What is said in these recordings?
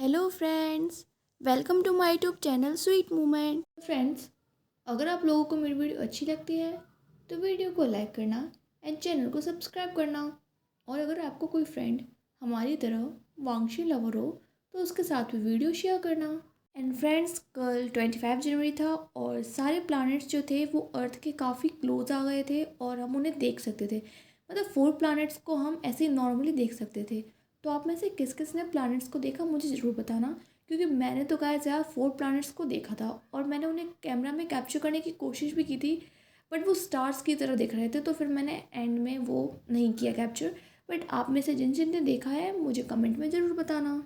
Hello friends, welcome to my YouTube channel sweet moment. Friends, अगर आप लोगों को मेरी वीडियो अच्छी लगती है तो वीडियो को लाइक करना एंड चैनल को सब्सक्राइब करना। और अगर आपको कोई फ्रेंड हमारी तरह वांगशी लवर हो तो उसके साथ भी वीडियो शेयर करना। एंड फ्रेंड्स, कल 25 जनवरी था और सारे प्लैनेट्स जो थे वो अर्थ के काफ़ी क्लोज आ गए थे और हम उन्हें देख सकते थे। मतलब 4 प्लैनेट्स को हम ऐसे ही नॉर्मली देख सकते थे। तो आप में से किस किस ने प्लैनेट्स को देखा मुझे ज़रूर बताना, क्योंकि मैंने तो गाइस यार 4 प्लैनेट्स को देखा था और मैंने उन्हें कैमरा में कैप्चर करने की कोशिश भी की थी। बट वो स्टार्स की तरह दिख रहे थे तो फिर मैंने एंड में वो नहीं किया कैप्चर। बट आप में से जिन जिन ने देखा है मुझे कमेंट में ज़रूर बताना।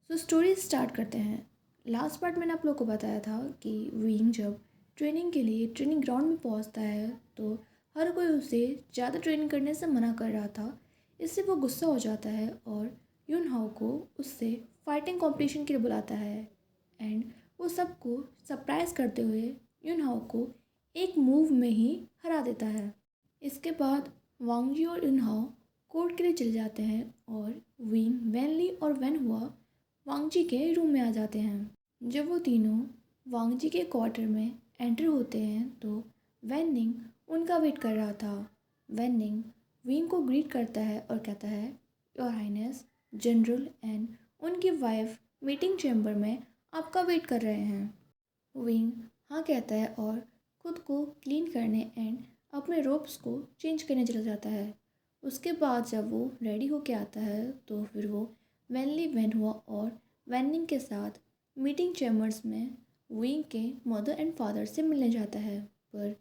सो स्टोरी स्टार्ट करते हैं। लास्ट पार्ट मैंने आप लोग को बताया था कि विंग जब ट्रेनिंग के लिए ट्रेनिंग ग्राउंड में पहुंचता है तो हर कोई उसे ज़्यादा ट्रेनिंग करने से मना कर रहा था। इससे वो गुस्सा हो जाता है और यून हाओ को उससे फाइटिंग कंपटीशन के लिए बुलाता है। एंड वो सबको सरप्राइज करते हुए यून हाओ को एक मूव में ही हरा देता है। इसके बाद वांगजी और यून हाओ कोर्ट के लिए चले जाते हैं और विंग, वैनली और वैनहुआ वांगजी के रूम में आ जाते हैं। जब वो तीनों वांगजी के क्वार्टर में एंटर होते हैं तो वैन निंग उनका वेट कर रहा था। वैन निंग विंग को ग्रीट करता है और कहता है, योर हाइनेस, जनरल एंड उनकी वाइफ मीटिंग चैम्बर में आपका वेट कर रहे हैं। विंग हाँ कहता है और खुद को क्लीन करने एंड अपने रोब्स को चेंज करने चला जाता है। उसके बाद जब वो रेडी होके आता है तो फिर वो वैनली, वैनहुआ और वैनिंग के साथ मीटिंग चैम्बर्स में विंग के मदर एंड फादर से मिलने जाता है। पर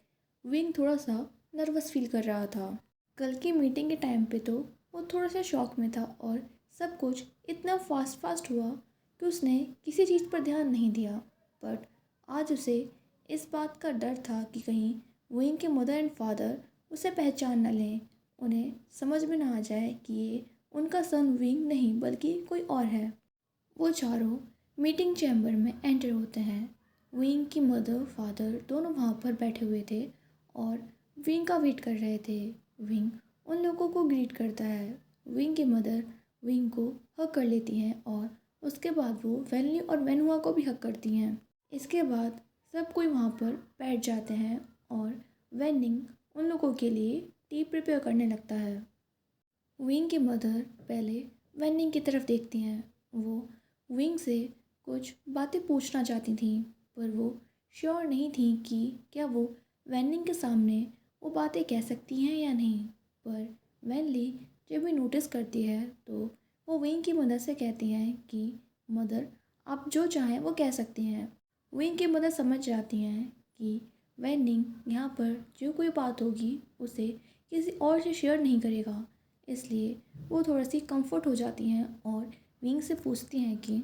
विंग थोड़ा सा नर्वस फील कर रहा था। कल की मीटिंग के टाइम पे तो वो थोड़ा सा शॉक में था और सब कुछ इतना फास्ट फास्ट हुआ कि उसने किसी चीज़ पर ध्यान नहीं दिया। बट आज उसे इस बात का डर था कि कहीं विंग के मदर एंड फादर उसे पहचान न लें, उन्हें समझ में ना आ जाए कि ये उनका सन विंग नहीं बल्कि कोई और है। वो चारों मीटिंग चैम्बर में एंटर होते हैं। विंग की मदर फादर दोनों वहाँ पर बैठे हुए थे और विंग का वेट कर रहे थे। विंग उन लोगों को ग्रीट करता है। विंग की मदर विंग को हक कर लेती हैं और उसके बाद वो वैनली और वैनहुआ को भी हक करती हैं। इसके बाद सब कोई वहाँ पर बैठ जाते हैं और वैनिंग उन लोगों के लिए टी प्रिपेयर करने लगता है। विंग की मदर पहले वैनिंग की तरफ देखती हैं। वो विंग से कुछ बातें पूछना चाहती थीं पर वो श्योर नहीं थी कि क्या वो वैनिंग के सामने वो बातें कह सकती हैं या नहीं। पर वैनली जब भी नोटिस करती है तो वो विंग की मदर से कहती हैं कि मदर, आप जो चाहें वो कह सकती हैं। विंग की मदर समझ जाती हैं कि वैनिंग यहाँ पर जो कोई बात होगी उसे किसी और से शेयर नहीं करेगा, इसलिए वो थोड़ी सी कंफर्ट हो जाती हैं और विंग से पूछती हैं कि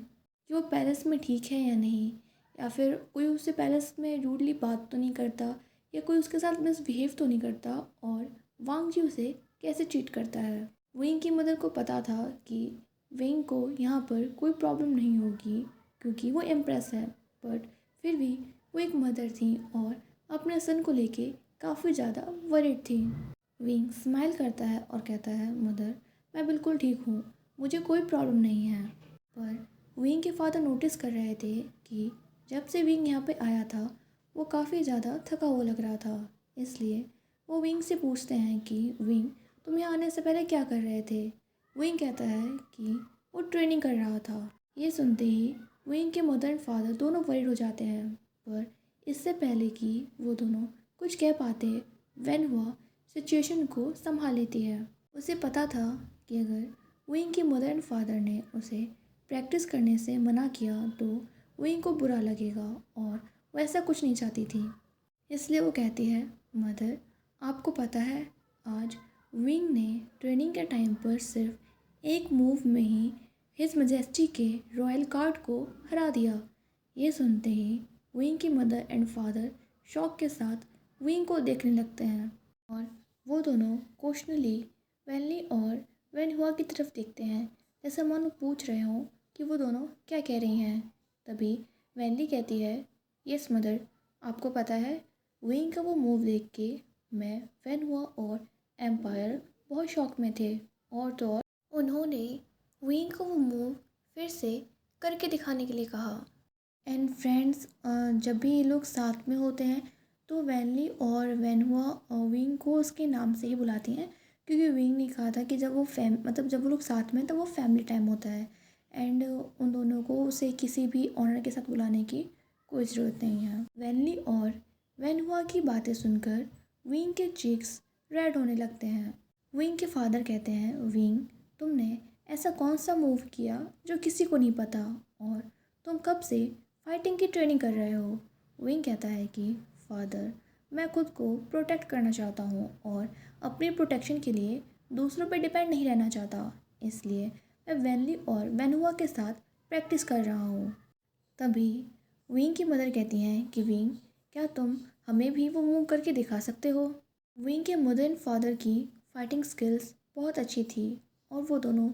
वो पैलेस में ठीक है या नहीं, या फिर कोई उससे पैलेस में रूडली बात तो नहीं करता या कोई उसके साथ मिसबिहेव तो नहीं करता और वांग जी उसे कैसे चीट करता है। विंग की मदर को पता था कि विंग को यहाँ पर कोई प्रॉब्लम नहीं होगी क्योंकि वो इम्प्रेस है। बट फिर भी वो एक मदर थी और अपने सन को लेके काफ़ी ज़्यादा वरिड थी। विंग स्माइल करता है और कहता है, मदर, मैं बिल्कुल ठीक हूँ, मुझे कोई प्रॉब्लम नहीं है। पर विंग के फादर नोटिस कर रहे थे कि जब से विंग यहाँ पे आया था वो काफ़ी ज़्यादा थका हुआ लग रहा था। इसलिए वो विंग से पूछते हैं कि विंग, तुम यहाँ आने से पहले क्या कर रहे थे। विंग कहता है कि वो ट्रेनिंग कर रहा था। ये सुनते ही विंग के मदर एंड फादर दोनों वरीड हो जाते हैं। पर इससे पहले कि वो दोनों कुछ कह पाते, वैन हुआ सिचुएशन को संभाल लेती है। उसे पता था कि अगर विंग की मदर एंड फादर ने उसे प्रैक्टिस करने से मना किया तो विंग को बुरा लगेगा और वो ऐसा कुछ नहीं चाहती थी। इसलिए वो कहती है, मदर, आपको पता है आज विंग ने ट्रेनिंग के टाइम पर सिर्फ एक मूव में ही हिज मजेस्टी के रॉयल गार्ड को हरा दिया। ये सुनते ही विंग की मदर एंड फादर शॉक के साथ विंग को देखने लगते हैं और वो दोनों क्वेश्चनली वैनली और वैनहुआ की तरफ देखते हैं, जैसे मानो पूछ रहे हों कि वो दोनों क्या कह रही हैं। तभी वैनली कहती है, यस मदर, आपको पता है विंग का वो मूव देख के मैं, वैनहुआ और एम्पायर बहुत शॉक में थे। और तो और उन्होंने विंग का वो मूव फिर से करके दिखाने के लिए कहा। एंड फ्रेंड्स, जब भी ये लोग साथ में होते हैं तो वैनली और वैनहुआ विंग को उसके नाम से ही बुलाती हैं, क्योंकि विंग ने कहा था कि जब वो जब वो लोग साथ में हैं तब वो फैमिली टाइम होता है। एंड उन दोनों को उसे किसी भी ऑनर के साथ बुलाने की कोई ज़रूरत नहीं है। वैनली और वैनहुआ की बातें सुनकर विंग के चीक्स रेड होने लगते हैं। विंग के फादर कहते हैं, विंग, तुमने ऐसा कौन सा मूव किया जो किसी को नहीं पता, और तुम कब से फाइटिंग की ट्रेनिंग कर रहे हो? विंग कहता है कि फादर, मैं खुद को प्रोटेक्ट करना चाहता हूँ और अपनी प्रोटेक्शन के लिए दूसरों पर डिपेंड नहीं रहना चाहता, इसलिए मैं वैनली और वैनहुआ के साथ प्रैक्टिस कर रहा हूँ। तभी विंग की मदर कहती हैं कि विंग, क्या तुम हमें भी वो मूव करके दिखा सकते हो? विंग के मदर एंड फादर की फाइटिंग स्किल्स बहुत अच्छी थी और वो दोनों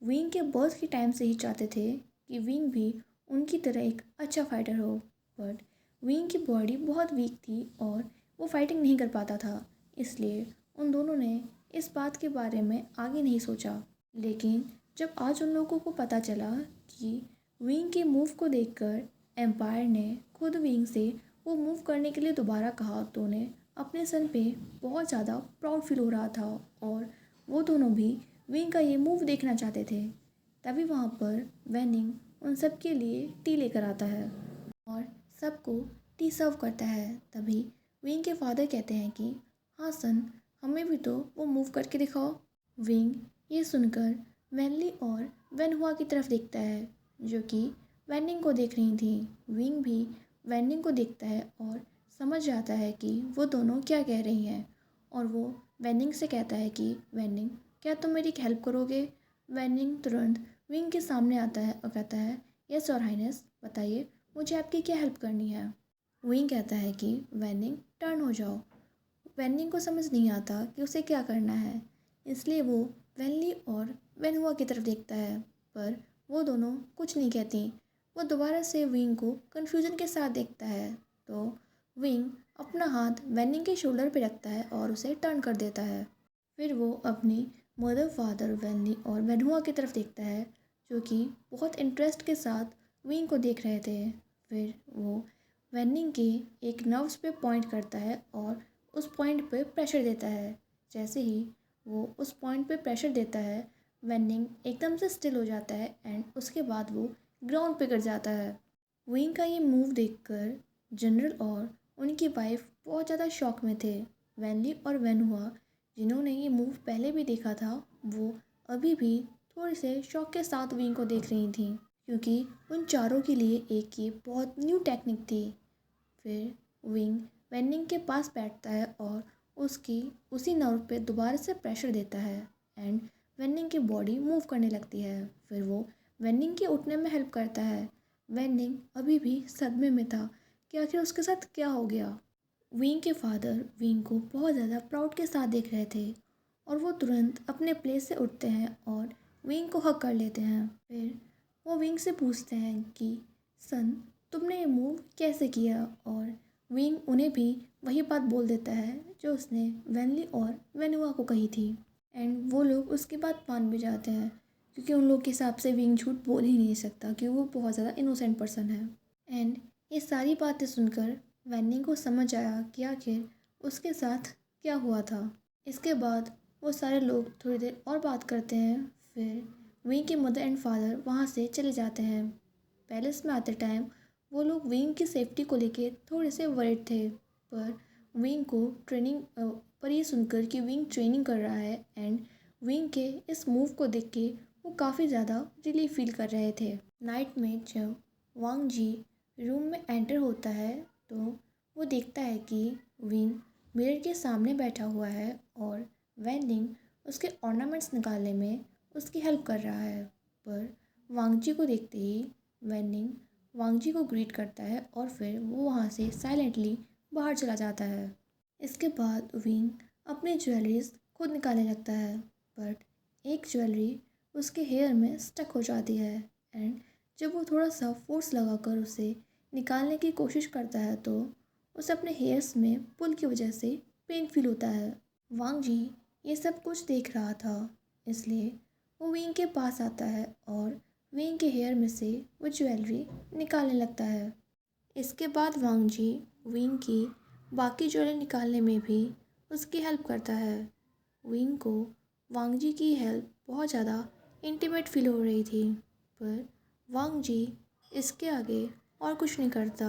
विंग के बर्थ के टाइम से ही चाहते थे कि विंग भी उनकी तरह एक अच्छा फाइटर हो। बट विंग की बॉडी बहुत वीक थी और वो फाइटिंग नहीं कर पाता था, इसलिए उन दोनों ने इस बात के बारे में आगे नहीं सोचा। लेकिन जब आज उन लोगों को पता चला कि विंग के मूव को देखकर एम्पायर ने खुद विंग से वो मूव करने के लिए दोबारा कहा, तो उन्हें अपने सन पे बहुत ज़्यादा प्राउड फील हो रहा था और वो दोनों भी विंग का ये मूव देखना चाहते थे। तभी वहाँ पर वैनिंग उन सब के लिए टी लेकर आता है और सबको टी सर्व करता है। तभी विंग के फादर कहते हैं कि हाँ सन, हमें भी तो वो मूव करके दिखाओ। विंग ये सुनकर वैनली और वैनहुआ की तरफ देखता है, जो कि वैनिंग को देख रही थी। विंग भी वैनिंग को देखता है और समझ जाता है कि वो दोनों क्या कह रही हैं, और वो वैनिंग से कहता है कि वैनिंग, क्या तुम मेरी हेल्प करोगे? वैनिंग तुरंत विंग के सामने आता है और कहता है, यस योर हाइनेस, बताइए मुझे आपकी क्या हेल्प करनी है। विंग कहता है कि वैनिंग, टर्न हो जाओ। वैनिंग को समझ नहीं आता कि उसे क्या करना है, इसलिए वो वैनली और वैनहुआ की तरफ देखता है, पर वो दोनों कुछ नहीं कहती। वो दोबारा से विंग को कन्फ्यूजन के साथ देखता है, तो विंग अपना हाथ वैनिंग के शोल्डर पे रखता है और उसे टर्न कर देता है। फिर वो अपनी मदर, फादर, वैनली और वैनहुआ की तरफ देखता है, जो कि बहुत इंटरेस्ट के साथ विंग को देख रहे थे। फिर वो वैनिंग के एक नर्व्स पे पॉइंट करता है और उस पॉइंट पे प्रेशर देता है। जैसे ही वो उस पॉइंट पे प्रेशर देता है, वैनिंग एकदम से स्टिल हो जाता है एंड उसके बाद वो ग्राउंड पे गिर जाता है। विंग का ये मूव देखकर जनरल और उनकी वाइफ बहुत ज़्यादा शॉक में थे। वैनली और वैनहुआ, जिन्होंने ये मूव पहले भी देखा था, वो अभी भी थोड़े से शौक के साथ विंग को देख रही थी, क्योंकि उन चारों के लिए एक ये बहुत न्यू टेक्निक थी। फिर विंग वैनिंग के पास बैठता है और उसकी उसी नर्व पे दोबारा से प्रेशर देता है एंड वैनिंग की बॉडी मूव करने लगती है। फिर वो वैनिंग के उठने में हेल्प करता है। वैनिंग अभी भी सदमे में था कि आखिर उसके साथ क्या हो गया। विंग के फादर विंग को बहुत ज़्यादा प्राउड के साथ देख रहे थे और वो तुरंत अपने प्लेस से उठते हैं और विंग को हक कर लेते हैं। फिर वो विंग से पूछते हैं कि सन, तुमने ये मूव कैसे किया, और विंग उन्हें भी वही बात बोल देता है जो उसने वैनली और वैनहुआ को कही थी। एंड वो लोग उसकी बात मान भी जाते हैं, क्योंकि उन लोग के हिसाब से विंग झूठ बोल ही नहीं सकता, क्योंकि वो बहुत ज़्यादा इनोसेंट पर्सन है। एंड ये सारी बातें सुनकर वैनिंग को समझ आया कि आखिर उसके साथ क्या हुआ था। इसके बाद वो सारे लोग थोड़ी देर और बात करते हैं। फिर विंग के मदर एंड फादर वहाँ से चले जाते हैं। पैलेस में आते टाइम वो लोग विंग की सेफ्टी को लेके थोड़े से वरिड थे, पर विंग को ट्रेनिंग पर ये सुनकर कि विंग ट्रेनिंग कर रहा है एंड विंग के इस मूव को देख के वो काफ़ी ज़्यादा रिलीफ फील कर रहे थे। नाइट में जब वांग जी रूम में एंटर होता है तो वो देखता है कि विंग मिरर के सामने बैठा हुआ है और वैनिंग उसके ऑर्नामेंट्स निकालने में उसकी हेल्प कर रहा है। पर वांग जी को देखते ही वैनिंग वांग जी को ग्रीट करता है और फिर वो वहाँ से साइलेंटली बाहर चला जाता है। इसके बाद विंग अपनी ज्वेलरीज खुद निकालने लगता है, बट एक ज्वेलरी उसके हेयर में स्टक हो जाती है एंड जब वो थोड़ा सा फोर्स लगाकर उसे निकालने की कोशिश करता है तो उसे अपने हेयर्स में पुल की वजह से पेन फील होता है। वांग जी ये सब कुछ देख रहा था, इसलिए वो विंग के पास आता है और विंग के हेयर में से वो ज्वेलरी निकालने लगता है। इसके बाद वांग जी विंग की बाकी ज्वेलरी निकालने में भी उसकी हेल्प करता है। विंग को वांग जी की हेल्प बहुत ज़्यादा इंटीमेट फील हो रही थी, पर वांग जी इसके आगे और कुछ नहीं करता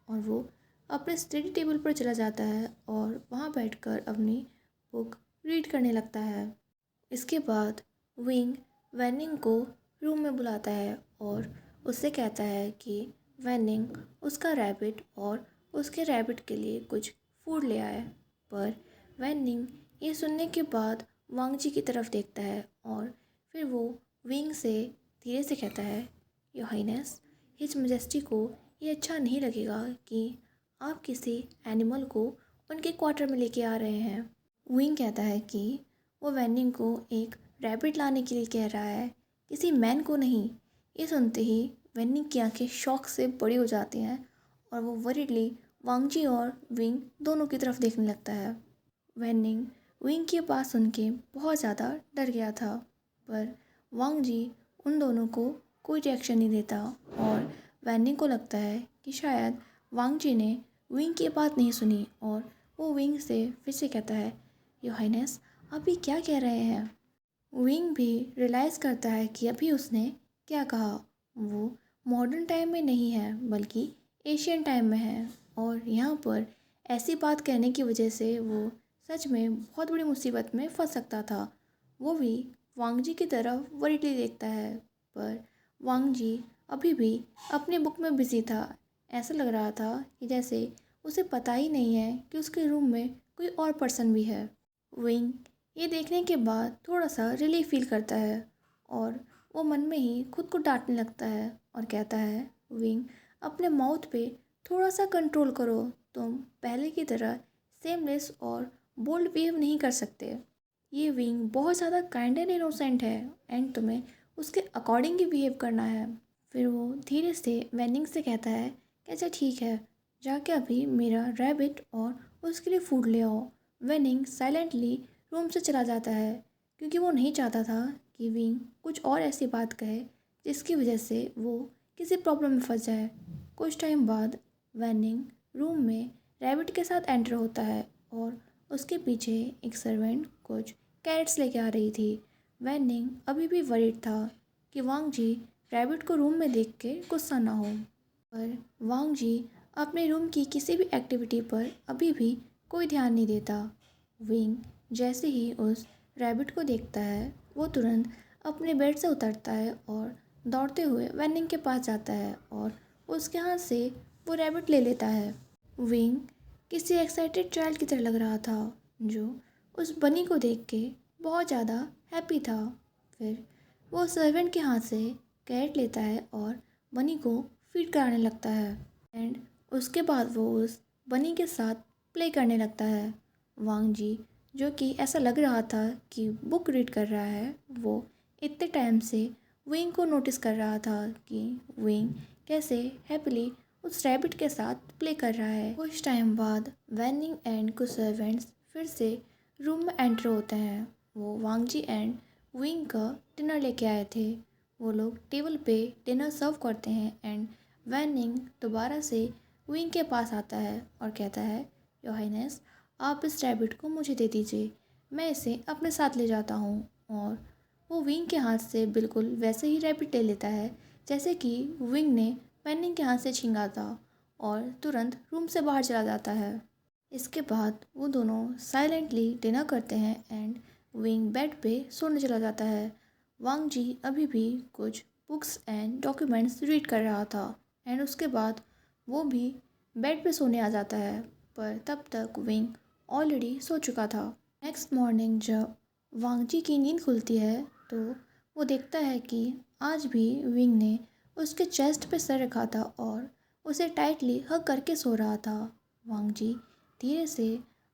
और वो अपने स्टडी टेबल पर चला जाता है और वहाँ बैठकर अपनी बुक रीड करने लगता है। इसके बाद विंग वैनिंग को रूम में बुलाता है और उससे कहता है कि वैनिंग उसका रैबिट और उसके रैबिट के लिए कुछ फूड ले आए। पर वैनिंग ये सुनने के बाद वांग जी की तरफ देखता है और फिर वो विंग से धीरे से कहता है, योर हाइनेस, हिज मैजेस्टी को ये अच्छा नहीं लगेगा कि आप किसी एनिमल को उनके क्वार्टर में लेके आ रहे हैं। विंग कहता है कि वो वैनिंग को एक रैबिट लाने के लिए कह रहा है, किसी मैन को नहीं। ये सुनते ही वैनिंग की आंखें शौक से बड़ी हो जाती हैं और वो वरीडली वांग जी और विंग दोनों की तरफ देखने लगता है। वैनिंग विंग की बात सुन के बहुत ज़्यादा डर गया था, पर वांग जी उन दोनों को कोई रिएक्शन नहीं देता और वैनिंग को लगता है कि शायद वांग जी ने विंग की बात नहीं सुनी और वो विंग से फिर से कहता है, योर हाइनेस, आप ये क्या कह रहे हैं। विंग भी रियलाइज़ करता है कि अभी उसने क्या कहा। वो मॉडर्न टाइम में नहीं है बल्कि एशियन टाइम में है और यहाँ पर ऐसी बात कहने की वजह से वो सच में बहुत बड़ी मुसीबत में फंस सकता था। वो भी वांग जी की तरफ वरीडली देखता है, पर वांग जी अभी भी अपने बुक में बिजी था। ऐसा लग रहा था कि जैसे उसे पता ही नहीं है कि उसके रूम में कोई और पर्सन भी है। विंग ये देखने के बाद थोड़ा सा रिलीफ फील करता है और वो मन में ही खुद को डांटने लगता है और कहता है, विंग, अपने माउथ पे थोड़ा सा कंट्रोल करो। तुम पहले की तरह सेमलेस और बोल्ड बिहेव नहीं कर सकते। ये विंग बहुत ज़्यादा काइंड एंड इनोसेंट है एंड तुम्हें उसके अकॉर्डिंग ही बिहेव करना है। फिर वो धीरे से वैनिंग से कहता है कि अच्छा ठीक है, जाके अभी मेरा रैबिट और उसके लिए फूड ले आओ। वैनिंग साइलेंटली रूम से चला जाता है क्योंकि वो नहीं चाहता था कि विंग कुछ और ऐसी बात कहे जिसकी वजह से वो किसी प्रॉब्लम में फंस जाए। कुछ टाइम बाद वैनिंग रूम में रैबिट के साथ एंटर होता है और उसके पीछे एक सर्वेंट कुछ कैरेट्स लेके आ रही थी। वैनिंग अभी भी वरीड था कि वांग जी रैबिट को रूम में देख के गुस्सा ना हो, पर वांग जी अपने रूम की किसी भी एक्टिविटी पर अभी भी कोई ध्यान नहीं देता। विंग जैसे ही उस रैबिट को देखता है वो तुरंत अपने बेड से उतरता है और दौड़ते हुए वैनिंग के पास जाता है और उसके हाथ से वो रैबिट ले लेता है। विंग किसी एक्साइटेड चाइल्ड की तरह लग रहा था जो उस बनी को देख के बहुत ज़्यादा हैप्पी था। फिर वो सर्वेंट के हाथ से कैरेट लेता है और बनी को फीड कराने लगता है एंड उसके बाद वो उस बनी के साथ प्ले करने लगता है। वांग जी, जो कि ऐसा लग रहा था कि बुक रीड कर रहा है, वो इतने टाइम से विंग को नोटिस कर रहा था कि विंग कैसे हैप्पीली उस रैबिट के साथ प्ले कर रहा है। कुछ टाइम बाद वैनिंग एंड कुछ सर्वेंट्स फिर से रूम में एंटर होते हैं। वो वांग जी एंड विंग का डिनर लेके आए थे। वो लोग टेबल पे डिनर सर्व करते हैं एंड वैनिंग दोबारा से विंग के पास आता है और कहता है, योर हाइनेस, आप इस रैबिट को मुझे दे दीजिए, मैं इसे अपने साथ ले जाता हूँ। और वो विंग के हाथ से बिल्कुल वैसे ही रैबिट ले लेता है जैसे कि विंग ने वैनिंग के हाथ से छीना था और तुरंत रूम से बाहर चला जाता है। इसके बाद वो दोनों साइलेंटली डिनर करते हैं एंड विंग बेड पे सोने चला जाता है। वांग जी अभी भी कुछ बुक्स एंड डॉक्यूमेंट्स रीड कर रहा था एंड उसके बाद वो भी बेड पे सोने आ जाता है, पर तब तक विंग ऑलरेडी सो चुका था। नेक्स्ट मॉर्निंग जब वांग जी की नींद खुलती है तो वो देखता है कि आज भी विंग ने उसके चेस्ट पे सर रखा था और उसे टाइटली हग करके सो रहा था। वांग जी धीरे से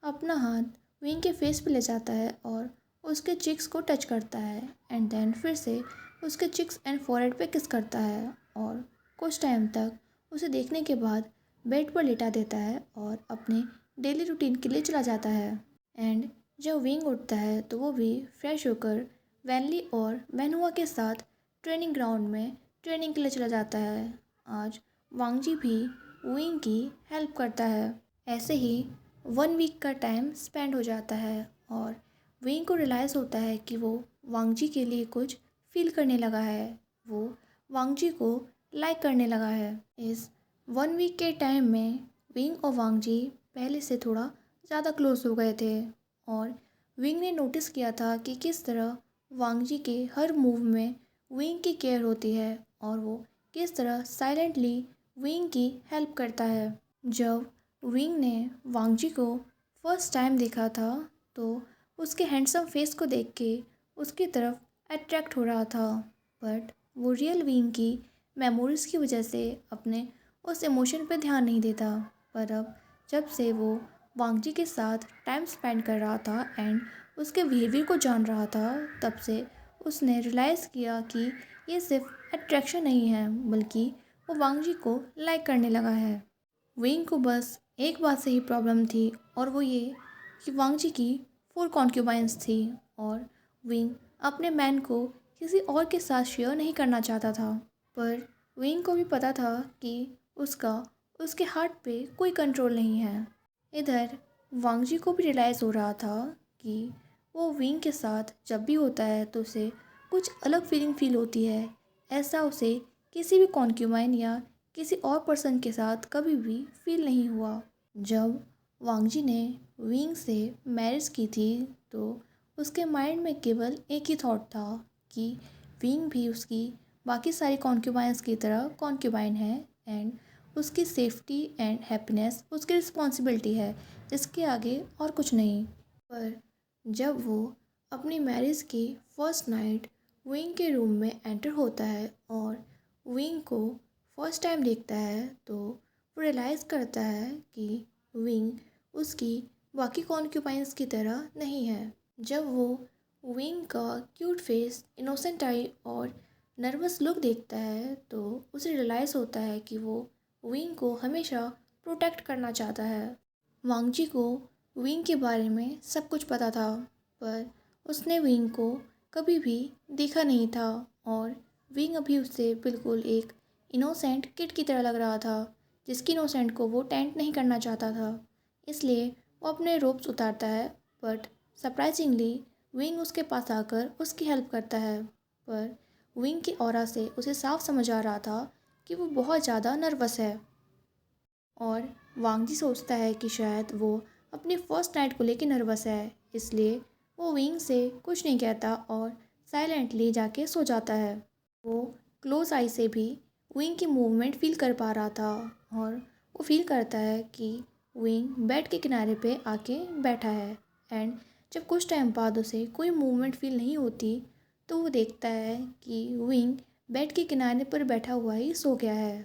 अपना हाथ विंग के फेस पे ले जाता है और उसके चिक्स को टच करता है एंड देन फिर से उसके चिक्स एंड फॉरहेड पे किस करता है और कुछ टाइम तक उसे देखने के बाद बेड पर लेटा देता है और अपने डेली रूटीन के लिए चला जाता है। एंड जब विंग उठता है तो वो भी फ्रेश होकर वैनली और मैनुआ के साथ ट्रेनिंग ग्राउंड में ट्रेनिंग के लिए चला जाता है। आज वांग जी भी विंग की हेल्प करता है। ऐसे ही 1 वीक का टाइम स्पेंड हो जाता है और विंग को रियलाइज़ होता है कि वो वांग जी के लिए कुछ फील करने लगा है। वो वांग जी को लाइक करने लगा है। इस 1 वीक के टाइम में विंग और वांग जी पहले से थोड़ा ज़्यादा क्लोज हो गए थे और विंग ने नोटिस किया था कि किस तरह वांग जी के हर मूव में विंग की केयर होती है और वो किस तरह साइलेंटली विंग की हेल्प करता है। जब विंग ने वांग जी को फर्स्ट टाइम देखा था तो उसके हैंडसम फेस को देख के उसकी तरफ अट्रैक्ट हो रहा था, बट वो रियल विंग की मेमोरीज़ की वजह से अपने उस इमोशन पे ध्यान नहीं देता। पर अब जब से वो वांग जी के साथ टाइम स्पेंड कर रहा था एंड उसके बिहेवियर को जान रहा था, तब से उसने रियलाइज़ किया कि ये सिर्फ अट्रैक्शन नहीं है बल्कि वो वांग जी को लाइक करने लगा है। विंग को बस एक बात से ही प्रॉब्लम थी और वो ये कि वांग जी की 4 कॉन्क्यूबाइंस थी और विंग अपने मैन को किसी और के साथ शेयर नहीं करना चाहता था। पर विंग को भी पता था कि उसका उसके हार्ट पे कोई कंट्रोल नहीं है। इधर वांग जी को भी रियलाइज़ हो रहा था कि वो विंग के साथ जब भी होता है तो उसे कुछ अलग फील होती है। ऐसा उसे किसी भी कॉन्क्यूबाइन या किसी और पर्सन के साथ कभी भी फील नहीं हुआ। जब वांग जी ने विंग से मैरिज की थी तो उसके माइंड में केवल एक ही थॉट था कि विंग भी उसकी बाकी सारी कॉन्क्यूबाइंस की तरह कॉन्क्यूबाइन है एंड उसकी सेफ्टी एंड हैप्पीनेस उसकी रिस्पॉन्सिबिलिटी है, इसके आगे और कुछ नहीं। पर जब वो अपनी मैरिज की फर्स्ट नाइट विंग के रूम में एंटर होता है और विंग को फर्स्ट टाइम देखता है तो वो रियलाइज़ करता है कि विंग उसकी बाकी कॉन्क्यूपाइंस की तरह नहीं है। जब वो विंग का क्यूट फेस, इनोसेंट आई और नर्वस लुक देखता है तो उसे रियलाइज़ होता है कि वो विंग को हमेशा प्रोटेक्ट करना चाहता है। वांग जी को विंग के बारे में सब कुछ पता था, पर उसने विंग को कभी भी देखा नहीं था और विंग अभी उससे बिल्कुल एक इनोसेंट किड की तरह लग रहा था, जिसकी इनोसेंट को वो टेंट नहीं करना चाहता था। इसलिए वो अपने रोप्स उतारता है, बट सरप्राइजिंगली विंग उसके पास आकर उसकी हेल्प करता है। पर विंग की ऑरा से उसे साफ समझ आ रहा था कि वो बहुत ज़्यादा नर्वस है और वांग जी सोचता है कि शायद वो अपनी फर्स्ट नाइट को लेकर नर्वस है, इसलिए वो विंग से कुछ नहीं कहता और साइलेंटली जाके सो जाता है। वो क्लोज आई से भी विंग की मूवमेंट फील कर पा रहा था और वो फील करता है कि विंग बेड के किनारे पे आके बैठा है एंड जब कुछ टाइम बाद उसे कोई मूवमेंट फील नहीं होती तो वो देखता है कि विंग बेड के किनारे पर बैठा हुआ ही सो गया है।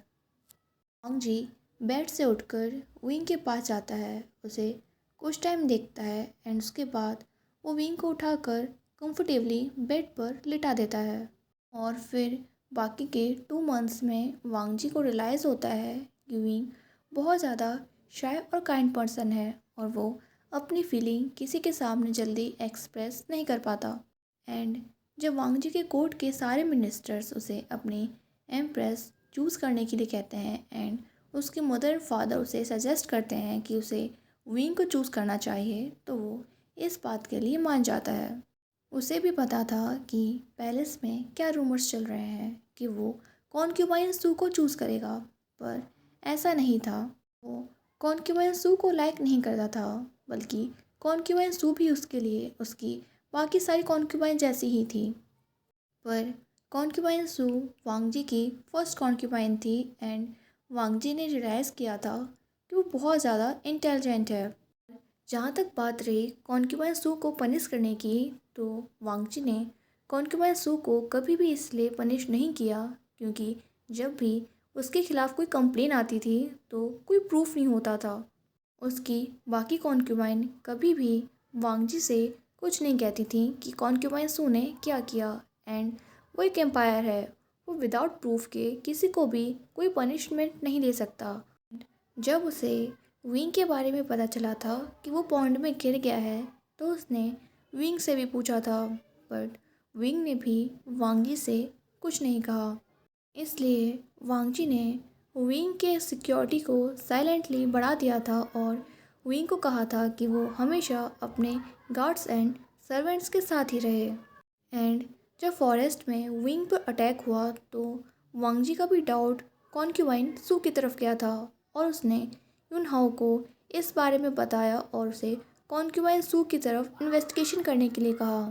वांग जी बेड से उठकर विंग के पास जाता है, उसे कुछ टाइम देखता है एंड उसके बाद वो विंग को उठाकर कंफर्टेबली बेड पर लिटा देता है। और फिर बाकी के 2 मंथ्स में वांग जी को रियलाइज़ होता है कि विंग बहुत ज़्यादा शाय और काइंड पर्सन है और वो अपनी फीलिंग किसी के सामने जल्दी एक्सप्रेस नहीं कर पाता। एंड जब वांग जी के कोर्ट के सारे मिनिस्टर्स उसे अपनी एम्प्रेस चूज़ करने के लिए कहते हैं एंड उसके मदर फादर उसे सजेस्ट करते हैं कि उसे विंग को चूज़ करना चाहिए, तो वो इस बात के लिए मान जाता है। उसे भी पता था कि पैलेस में क्या रूमर्स चल रहे हैं कि वो कॉन्क्यूबाइन सू को चूज़ करेगा, पर ऐसा नहीं था। वो कॉन्क्यूबाइन सू को लाइक नहीं करता था, बल्कि कॉन्क्यूबाइन सू भी उसके लिए उसकी बाकी सारी कॉन्क्यूबाइन जैसी ही थी। पर कॉन्क्यूबाइन सू वांग जी की फर्स्ट कॉन्क्यूबाइन थी एंड वांग जी ने रियलाइज़ किया था कि वो बहुत ज़्यादा इंटेलिजेंट है। जहाँ तक बात रही कॉन्क्यूबाइन सू को पनिश करने की, तो वांग जी ने कॉन्क्यूबाइन सू को कभी भी इसलिए पनिश नहीं किया क्योंकि जब भी उसके खिलाफ़ कोई कंप्लेन आती थी तो कोई प्रूफ नहीं होता था। उसकी बाकी कॉन्क्यूबाइन कभी भी वांग जी से कुछ नहीं कहती थी कि कॉन्क्यूबाइन सू ने क्या किया एंड वो एक एम्पायर है, वो विदाउट प्रूफ के किसी को भी कोई पनिशमेंट नहीं दे सकता। जब उसे विंग के बारे में पता चला था कि वो पॉन्ड में गिर गया है तो उसने विंग से भी पूछा था, बट विंग ने भी वांग जी से कुछ नहीं कहा। इसलिए वांगजी ने विंग के सिक्योरिटी को साइलेंटली बढ़ा दिया था और विंग को कहा था कि वो हमेशा अपने गार्ड्स एंड सर्वेंट्स के साथ ही रहे। एंड जब फॉरेस्ट में विंग पर अटैक हुआ तो वांगजी का भी डाउट कॉन्क्यूबाइन सू की तरफ गया था और उसने युनहाओ को इस बारे में बताया और उसे कॉन्क्यूबाइन सू की तरफ इन्वेस्टिगेशन करने के लिए कहा।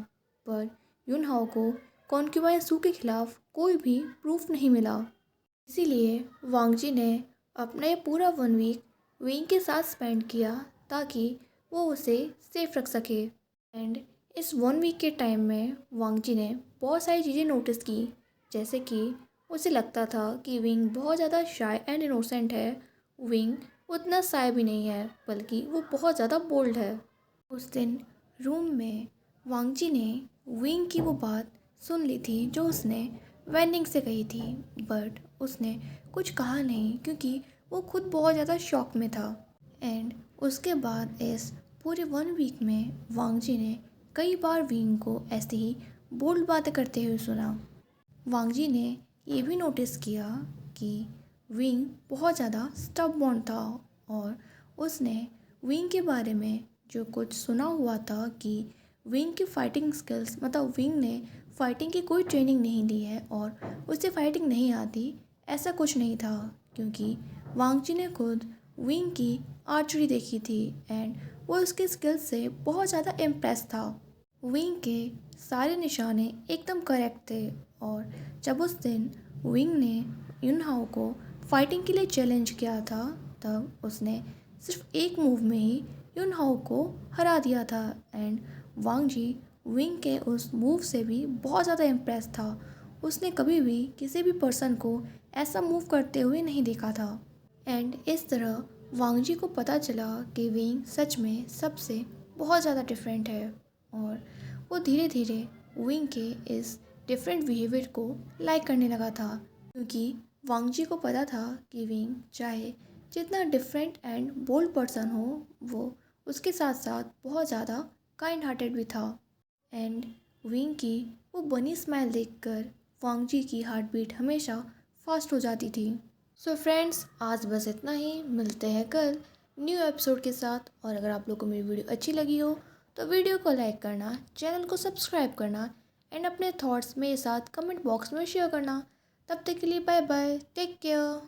पर युनहाओ को कॉन्क्यूबाइन सू के खिलाफ कोई भी प्रूफ नहीं मिला। इसीलिए वांगजी ने अपना ये पूरा 1 वीक विंग के साथ स्पेंड किया ताकि वो उसे सेफ रख सके। एंड इस 1 वीक के टाइम में वांगजी ने बहुत सारी चीज़ें नोटिस की, जैसे कि उसे लगता था कि विंग बहुत ज़्यादा शाय एंड इनोसेंट है। विंग उतना शाय भी नहीं है, बल्कि वो बहुत ज़्यादा बोल्ड है। उस दिन रूम में वांगजी ने विंग की वो बात सुन ली थी जो उसने वेनिंग से कही थी, बट उसने कुछ कहा नहीं क्योंकि वो खुद बहुत ज़्यादा शॉक में था। एंड उसके बाद इस पूरे 1 वीक में वांगजी ने कई बार विंग को ऐसे ही बोल्ड बातें करते हुए सुना। वांगजी ने ये भी नोटिस किया कि विंग बहुत ज़्यादा स्टबबॉर्न था और उसने विंग के बारे में जो कुछ सुना हुआ था कि विंग की फ़ाइटिंग स्किल्स, मतलब विंग ने फ़ाइटिंग की कोई ट्रेनिंग नहीं ली है और उसे फ़ाइटिंग नहीं आती, ऐसा कुछ नहीं था। क्योंकि वांगजी ने खुद विंग की आर्चरी देखी थी एंड वो उसके स्किल्स से बहुत ज़्यादा इम्प्रेस था। विंग के सारे निशाने एकदम करेक्ट थे और जब उस दिन विंग ने युनहाओ को फाइटिंग के लिए चैलेंज किया था तब उसने सिर्फ एक मूव में ही युनहाओ को हरा दिया था। एंड वांगजी विंग के उस मूव से भी बहुत ज़्यादा इम्प्रेस था। उसने कभी भी किसी भी पर्सन को ऐसा मूव करते हुए नहीं देखा था। एंड इस तरह वांगजी को पता चला कि विंग सच में सबसे बहुत ज़्यादा डिफरेंट है और वो धीरे धीरे विंग के इस डिफरेंट बिहेवियर को लाइक करने लगा था, क्योंकि वांगजी को पता था कि विंग चाहे जितना डिफरेंट एंड बोल्ड पर्सन हो, वो उसके साथ साथ बहुत ज़्यादा काइंड हार्टेड भी था। एंड विंग की वो बनी स्माइल देखकर वांगजी की हार्ट बीट हमेशा फास्ट हो जाती थी। सो फ्रेंड्स, आज बस इतना ही। मिलते हैं कल न्यू एपिसोड के साथ। और अगर आप लोग को मेरी वीडियो अच्छी लगी हो तो वीडियो को लाइक करना, चैनल को सब्सक्राइब करना एंड अपने थॉट्स मेरे साथ कमेंट बॉक्स में शेयर करना। तब तक के लिए बाय बाय, टेक केयर।